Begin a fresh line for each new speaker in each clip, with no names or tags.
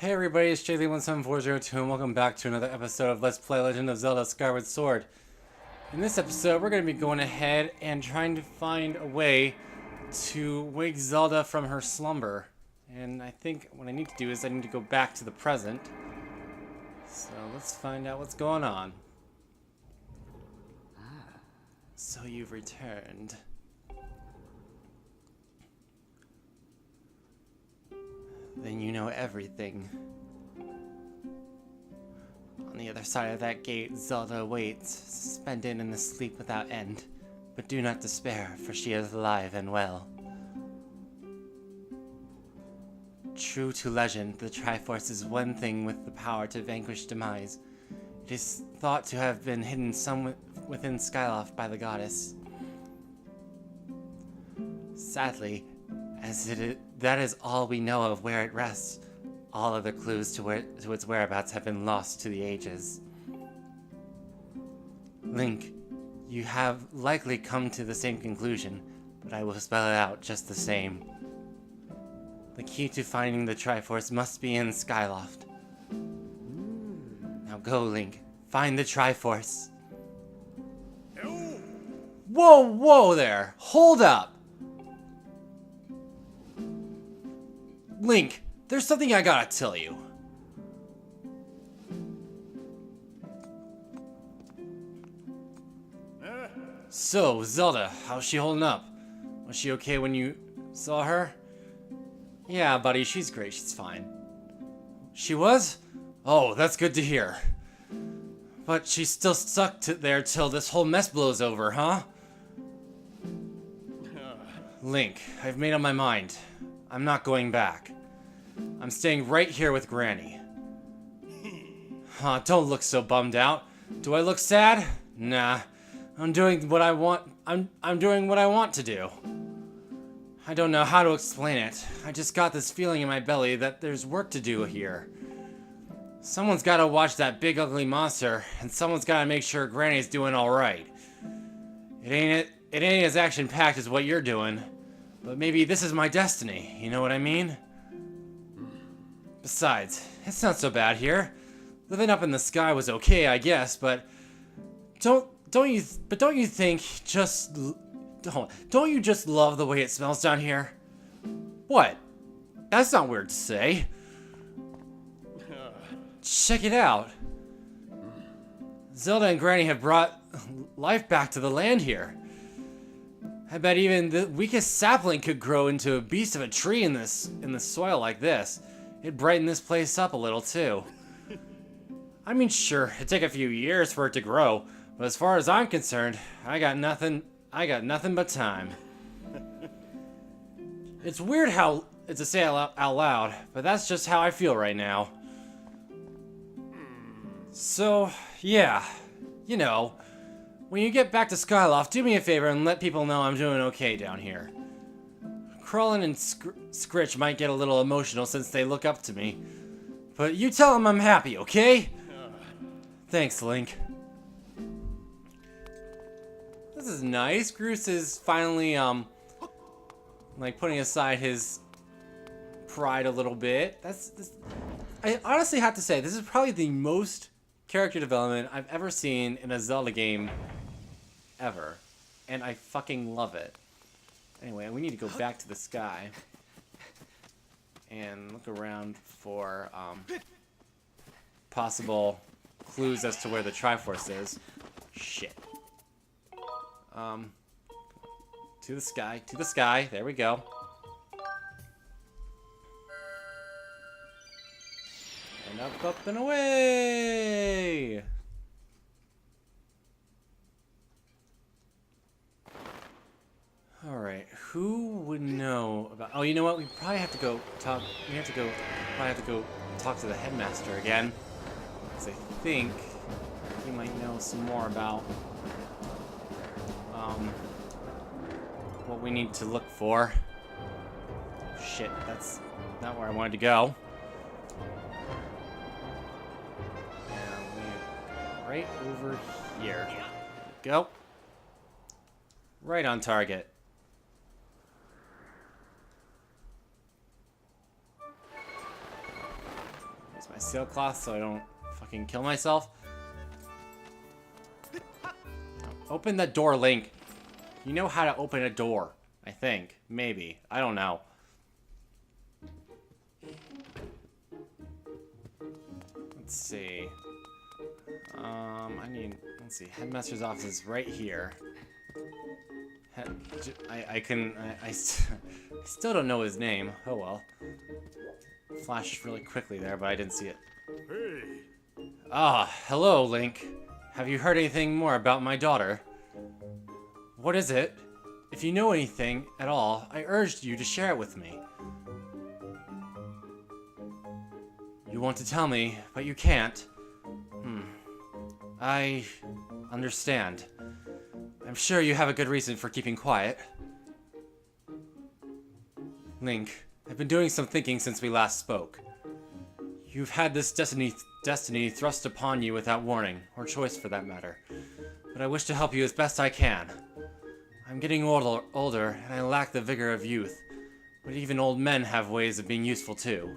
Hey everybody, it's JZ17402 and welcome back to another episode of Let's Play Legend of Zelda Skyward Sword. In this episode, we're going to be going ahead and trying to find a way to wake Zelda from her slumber. And I think what I need to do is I need to go back to the present. So let's find out what's going on. So you've returned. Then you know everything. On the other side of that gate, Zelda waits, suspended in the sleep without end. But do not despair, for she is alive and well. True to legend, the Triforce is one thing with the power to vanquish demise. It is thought to have been hidden somewhere within Skyloft by the goddess. Sadly, that is all we know of where it rests. All other clues to its whereabouts have been lost to the ages. Link, you have likely come to the same conclusion, but I will spell it out just the same. The key to finding the Triforce must be in Skyloft. Now go, Link. Find the Triforce. Whoa there! Hold up! Link, there's something I gotta tell you. So, Zelda, how's she holding up? Was she okay when you saw her? Yeah, buddy, she's great, she's fine. She was? Oh, that's good to hear. But she's still stuck there till this whole mess blows over, huh? Link, I've made up my mind. I'm not going back. I'm staying right here with Granny. Don't look so bummed out. Do I look sad? Nah. I'm doing what I want. I'm doing what I want to do. I don't know how to explain it. I just got this feeling in my belly that there's work to do here. Someone's gotta watch that big ugly monster, and someone's gotta make sure Granny's doing alright. It ain't as action-packed as what you're doing. But maybe this is my destiny, you know what I mean? Besides, it's not so bad here. Living up in the sky was okay, I guess, but don't you just love the way it smells down here? What? That's not weird to say. Check it out. Zelda and Granny have brought life back to the land here. I bet even the weakest sapling could grow into a beast of a tree in the soil like this. It'd brighten this place up a little too. I mean, sure, it'd take a few years for it to grow, but as far as I'm concerned, I got nothing but time. It's weird how it's to say out loud, but that's just how I feel right now. So, yeah, you know, when you get back to Skyloft, do me a favor and let people know I'm doing okay down here. Krillin and Scritch might get a little emotional since they look up to me. But you tell them I'm happy, okay? Thanks, Link. This is nice. Groose is finally, like putting aside his pride a little bit. I honestly have to say, this is probably the most character development I've ever seen in a Zelda game ever. And I fucking love it. Anyway, we need to go back to the sky and look around for possible clues as to where the Triforce is. Shit. To the sky, there we go. And up and away! Alright, who would know about... Oh, you know what? We probably have to go talk... probably have to go talk to the headmaster again. Because I think he might know some more about... what we need to look for. Shit, that's not where I wanted to go. And we right over here. Go. Right on target. sailcloth so I don't fucking kill myself. Open the door, Link. You know how to open a door, I think. Maybe. I don't know. Let's see. Let's see. Headmaster's office is right here. I still don't know his name. Oh well. Flashed really quickly there, but I didn't see it.
Hey.
Ah, hello, Link. Have you heard anything more about my daughter? What is it? If you know anything at all, I urged you to share it with me. You want to tell me, but you can't. I understand. I'm sure you have a good reason for keeping quiet. Link, I've been doing some thinking since we last spoke. You've had this destiny thrust upon you without warning, or choice for that matter. But I wish to help you as best I can. I'm getting older, and I lack the vigor of youth. But even old men have ways of being useful too.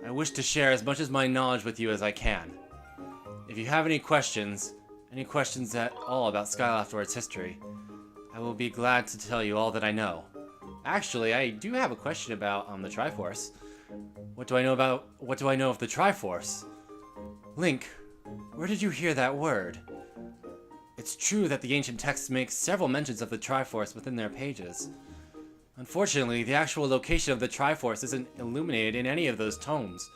I wish to share as much of my knowledge with you as I can. If you have any questions at all about Skyward or its history, I will be glad to tell you all that I know. Actually, I do have a question about the Triforce. What do I know of the Triforce? Link, where did you hear that word? It's true that the ancient texts make several mentions of the Triforce within their pages. Unfortunately, the actual location of the Triforce isn't illuminated in any of those tomes.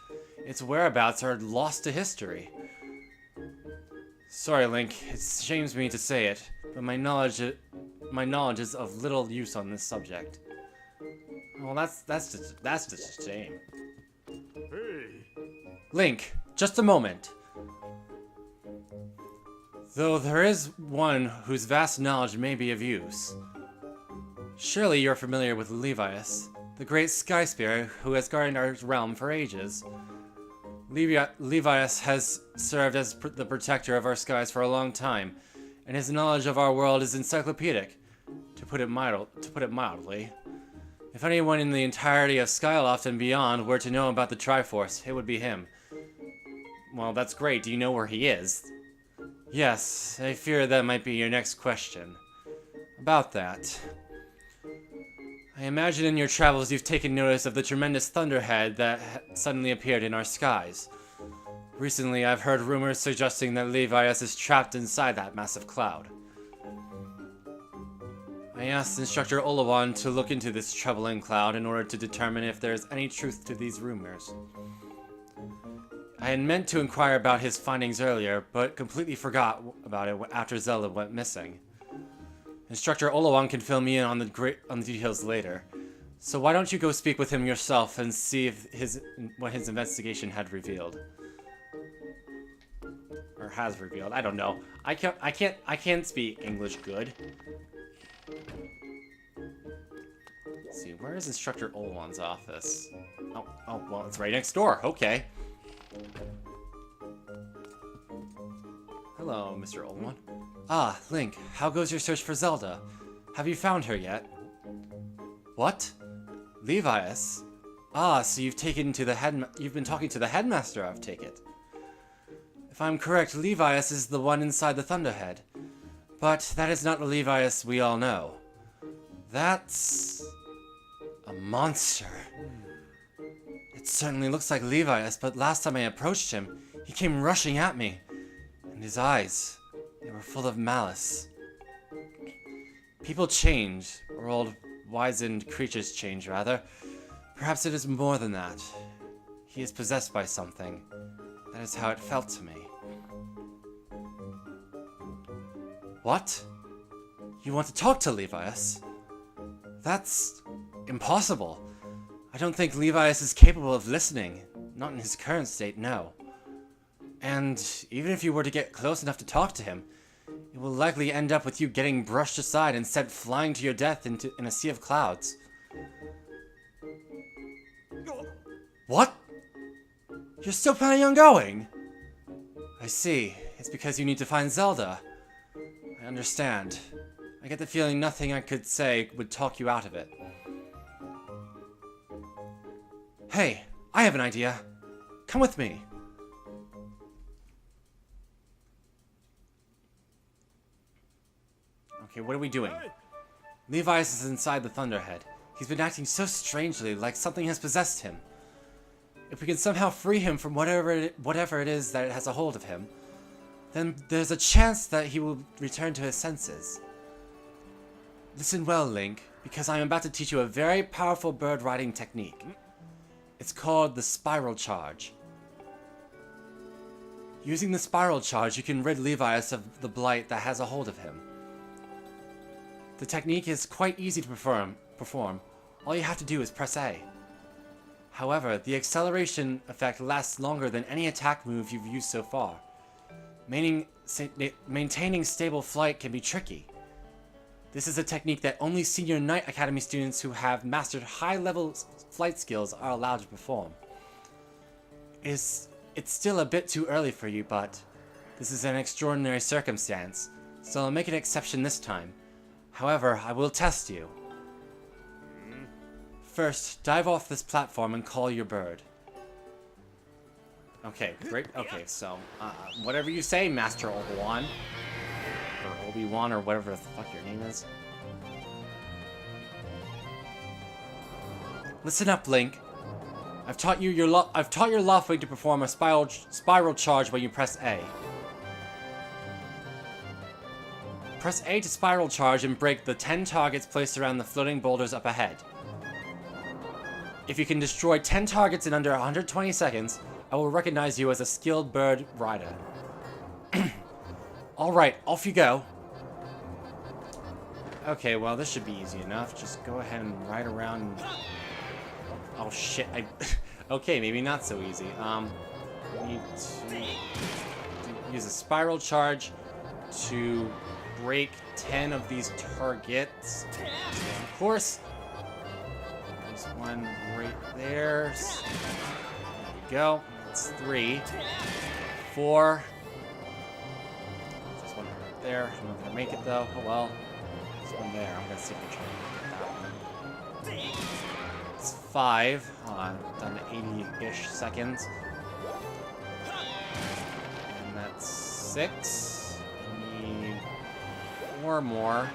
Its whereabouts are lost to history. Sorry, Link, it shames me to say it, but my knowledge is of little use on this subject. Well, that's just a shame.
Hey.
Link, just a moment. Though there is one whose vast knowledge may be of use. Surely you're familiar with Levias, the great sky spirit who has guarded our realm for ages. Levias has served as the protector of our skies for a long time, and his knowledge of our world is encyclopedic, to put it mildly. If anyone in the entirety of Skyloft and beyond were to know about the Triforce, it would be him. Well, that's great. Do you know where he is? Yes, I fear that might be your next question. About that. I imagine in your travels you've taken notice of the tremendous thunderhead that suddenly appeared in our skies. Recently, I've heard rumors suggesting that Levias is trapped inside that massive cloud. I asked Instructor Olawan to look into this troubling cloud in order to determine if there is any truth to these rumors. I had meant to inquire about his findings earlier, but completely forgot about it after Zelda went missing. Instructor Olawan can fill me in on the details later. So why don't you go speak with him yourself and see if what his investigation had revealed. Or has revealed. I don't know. I can't speak English good. Let's see, where is Instructor Olawan's office? Oh, well, it's right next door. Okay. Hello, Mr. Olawan. Ah, Link, how goes your search for Zelda? Have you found her yet? What? Levias? Ah, so you've been talking to the headmaster, I take it. If I'm correct, Levias is the one inside the Thunderhead. But that is not the Levias we all know. That's a monster. It certainly looks like Levias, but last time I approached him, he came rushing at me. And his eyes, they were full of malice. People change, or old wizened creatures change, rather. Perhaps it is more than that. He is possessed by something. That is how it felt to me. What? You want to talk to Levias? That's impossible. I don't think Levias is capable of listening. Not in his current state, no. And even if you were to get close enough to talk to him, it will likely end up with you getting brushed aside and sent flying to your death in a sea of clouds. What? You're still planning on going? I see. It's because you need to find Zelda. I understand. I get the feeling nothing I could say would talk you out of it. Hey, I have an idea. Come with me. Okay, what are we doing? Levias is inside the Thunderhead. He's been acting so strangely, like something has possessed him. If we can somehow free him from whatever it is that has a hold of him, then there's a chance that he will return to his senses. Listen well, Link, because I am about to teach you a very powerful bird riding technique. It's called the Spiral Charge. Using the Spiral Charge, you can rid Levias of the blight that has a hold of him. The technique is quite easy to perform. All you have to do is press A. However, the acceleration effect lasts longer than any attack move you've used so far. Maintaining stable flight can be tricky. This is a technique that only Senior Knight Academy students who have mastered high-level flight skills are allowed to perform. It's still a bit too early for you, but this is an extraordinary circumstance, so I'll make an exception this time. However, I will test you. First, dive off this platform and call your bird. Okay, great. Okay, so, whatever you say, Master Obi-Wan. Or Obi-Wan, or whatever the fuck your name is. Listen up, Link. I've taught your Loftwing to perform a spiral charge when you press A. Press A to spiral charge and break the 10 targets placed around the floating boulders up ahead. If you can destroy 10 targets in under 120 seconds, I will recognize you as a skilled bird rider. Alright, off you go. Okay, well this should be easy enough. Just go ahead and ride around and... Oh shit, okay, maybe not so easy. We need to use a spiral charge to break 10 of these targets. Of course, there's one right there. There we go. That's 3. 4. There's one right there. I'm not gonna make it though. Oh well. There's one there. I'm gonna see if I can try to get that one. It's 5. Done 80-ish seconds. And that's 6. I need 4 more.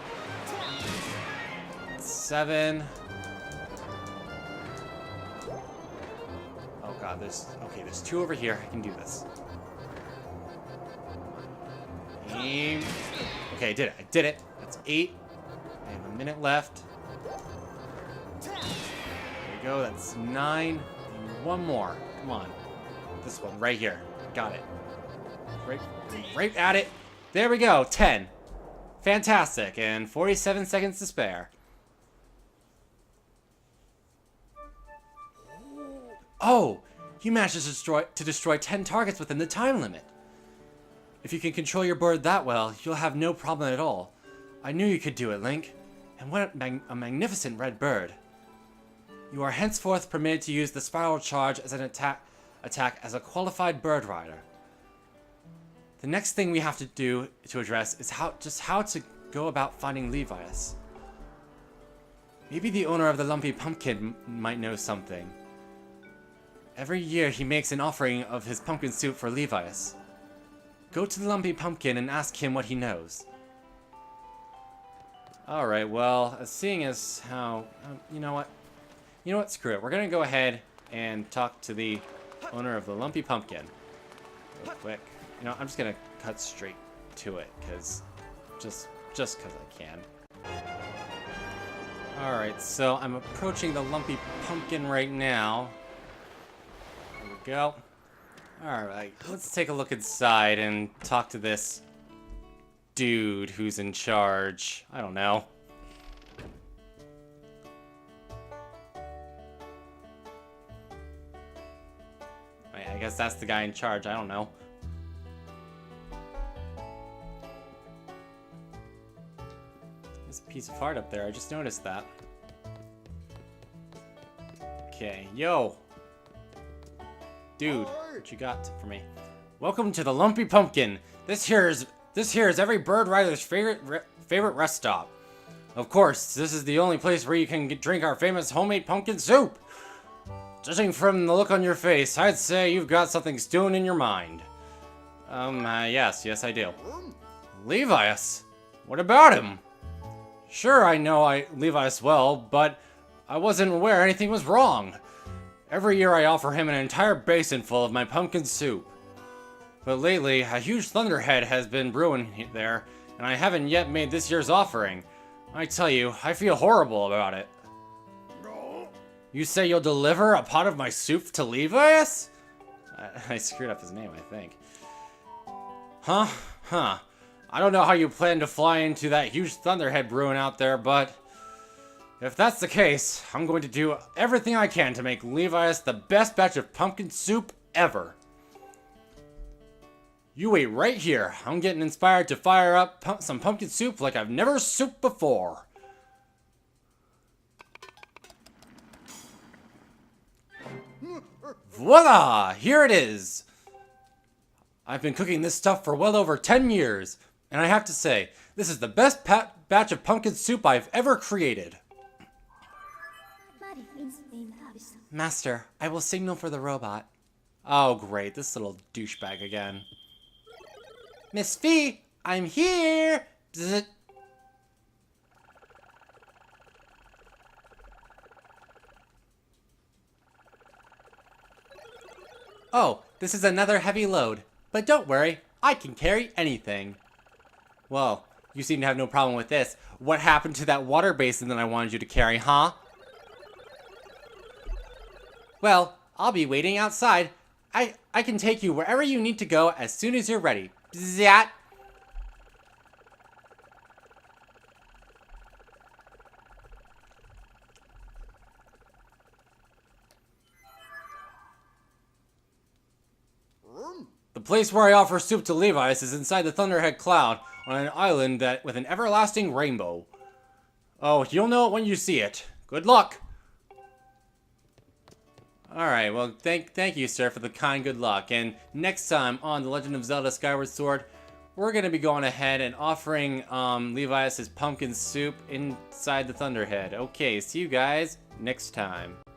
7. Oh god, there's 2 over here. I can do this. Aim. Okay, I did it. I did it. That's 8. I have a minute left. There we go. That's 9. And 1 more. Come on. This one right here. Got it. Right at it. There we go. 10. Fantastic. And 47 seconds to spare. Oh! You managed to destroy 10 targets within the time limit. If you can control your bird that well, you'll have no problem at all. I knew you could do it, Link. And what a magnificent red bird. You are henceforth permitted to use the spiral charge as an attack as a qualified bird rider. The next thing we have to do to address is how to go about finding Levias. Maybe the owner of the Lumpy Pumpkin might know something. Every year he makes an offering of his pumpkin soup for Levias. Go to the Lumpy Pumpkin and ask him what he knows. Alright, well, seeing as how... you know what? You know what? Screw it. We're gonna go ahead and talk to the owner of the Lumpy Pumpkin. Real quick. You know, I'm just gonna cut straight to it, because... just because I can. Alright, so I'm approaching the Lumpy Pumpkin right now. There we go. Alright, let's take a look inside and talk to this dude who's in charge. I don't know. I guess that's the guy in charge. I don't know. There's a piece of heart up there. I just noticed that. Okay, yo. Dude, what you got for me? Welcome to the Lumpy Pumpkin. This here is every bird rider's favorite rest stop. Of course, this is the only place where you can drink our famous homemade pumpkin soup. Judging from the look on your face, I'd say you've got something stewing in your mind. Yes, I do. Levias? What about him? Sure, I know Levias well, but I wasn't aware anything was wrong. Every year I offer him an entire basin full of my pumpkin soup. But lately, a huge thunderhead has been brewing there, and I haven't yet made this year's offering. I tell you, I feel horrible about it. You say you'll deliver a pot of my soup to Levias? I screwed up his name, I think. Huh? I don't know how you plan to fly into that huge thunderhead brewing out there, but if that's the case, I'm going to do everything I can to make Levias the best batch of pumpkin soup ever. You wait right here. I'm getting inspired to fire up some pumpkin soup like I've never souped before. Voila! Here it is! I've been cooking this stuff for well over 10 years, and I have to say, this is the best batch of pumpkin soup I've ever created. Master, I will signal for the robot. Oh great, this little douchebag again. Miss Fee, I'm here! Bzz. Oh, this is another heavy load. But don't worry, I can carry anything. Well, you seem to have no problem with this. What happened to that water basin that I wanted you to carry, huh? Well, I'll be waiting outside. I can take you wherever you need to go as soon as you're ready. Bzzzt. The place where I offer soup to Levias is inside the Thunderhead Cloud on an island with an everlasting rainbow. Oh, you'll know it when you see it. Good luck! Alright, well, thank you, sir, for the kind good luck. And next time on The Legend of Zelda Skyward Sword, we're going to be going ahead and offering Levias his pumpkin soup inside the Thunderhead. Okay, see you guys next time.